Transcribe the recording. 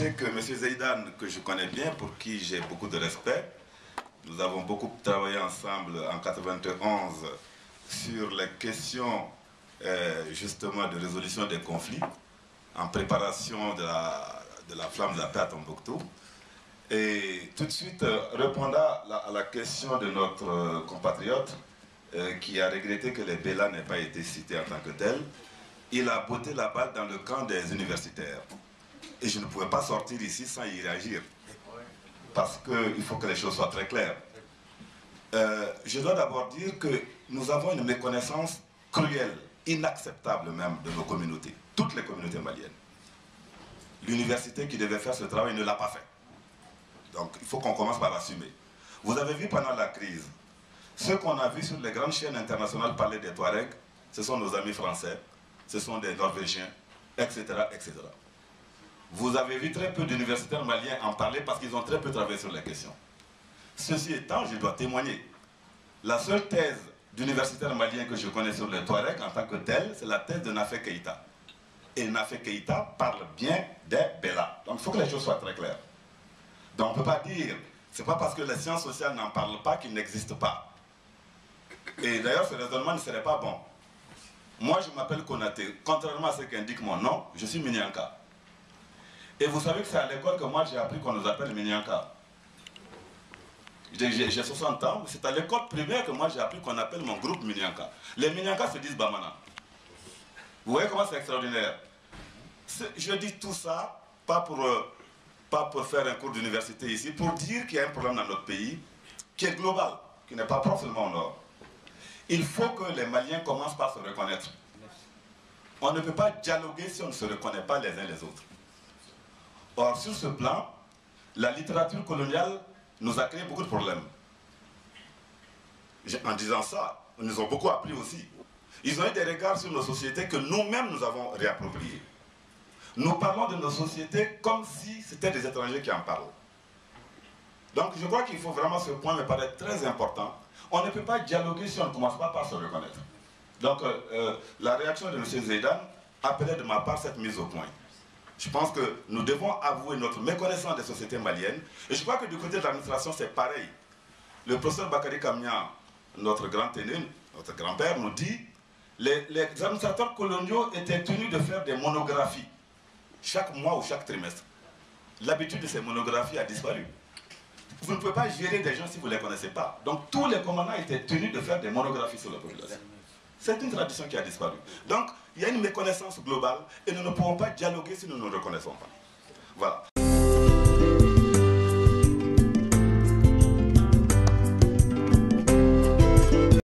sais que M. Zeidan, que je connais bien, pour qui j'ai beaucoup de respect, nous avons beaucoup travaillé ensemble en 1991 sur les questions justement de résolution des conflits, en préparation de la flamme de la paix à Tombouctou. Et tout de suite, répondant à la question de notre compatriote qui a regretté que les Bella n'aient pas été cités en tant que tels, il a botté la balle dans le camp des universitaires. Et je ne pouvais pas sortir ici sans y réagir. Parce qu'il faut que les choses soient très claires. Je dois d'abord dire que nous avons une méconnaissance cruelle, inacceptable même, de nos communautés. Toutes les communautés maliennes. L'université qui devait faire ce travail ne l'a pas fait. Donc il faut qu'on commence par l'assumer. Vous avez vu pendant la crise, ce qu'on a vu sur les grandes chaînes internationales parler des Touaregs, ce sont nos amis français, ce sont des Norvégiens, etc., etc. Vous avez vu très peu d'universitaires maliens en parler parce qu'ils ont très peu travaillé sur la question. Ceci étant, je dois témoigner. La seule thèse d'universitaire malien que je connais sur les Touaregs en tant que telle, c'est la thèse de Nafé Keïta. Et Nafé Keïta parle bien des Bella. Donc il faut que les choses soient très claires. Donc on ne peut pas dire, c'est pas parce que les sciences sociales n'en parlent pas qu'ils n'existent pas. Et d'ailleurs ce raisonnement ne serait pas bon. Moi je m'appelle Konaté, contrairement à ce qu'indique mon nom, je suis Minyanka. Et vous savez que c'est à l'école que moi j'ai appris qu'on nous appelle Minyanka. J'ai 60 ans, c'est à l'école primaire que moi j'ai appris qu'on appelle mon groupe Minyanka. Les Minyanka se disent Bamana. Vous voyez comment c'est extraordinaire. Je dis tout ça, pas pour faire un cours d'université ici, pour dire qu'il y a un problème dans notre pays qui est global, qui n'est pas propre seulement au Nord. Il faut que les Maliens commencent par se reconnaître. On ne peut pas dialoguer si on ne se reconnaît pas les uns les autres. Or, sur ce plan, la littérature coloniale nous a créé beaucoup de problèmes. En disant ça, ils nous ont beaucoup appris aussi. Ils ont eu des regards sur nos sociétés que nous-mêmes nous avons réappropriés. Nous parlons de nos sociétés comme si c'était des étrangers qui en parlent. Donc je crois qu'il faut vraiment, ce point me paraît très important. On ne peut pas dialoguer si on ne commence pas par se reconnaître. Donc la réaction de M. Zeidan appelait de ma part cette mise au point. Je pense que nous devons avouer notre méconnaissance des sociétés maliennes. Et je crois que du côté de l'administration, c'est pareil. Le professeur Bakary Kamia, notre grand aîné, notre grand-père, nous dit les administrateurs coloniaux étaient tenus de faire des monographies chaque mois ou chaque trimestre. L'habitude de ces monographies a disparu. Vous ne pouvez pas gérer des gens si vous ne les connaissez pas. Donc tous les commandants étaient tenus de faire des monographies sur la population. C'est une tradition qui a disparu. Donc il y a une méconnaissance globale et nous ne pouvons pas dialoguer si nous ne nous reconnaissons pas. Voilà.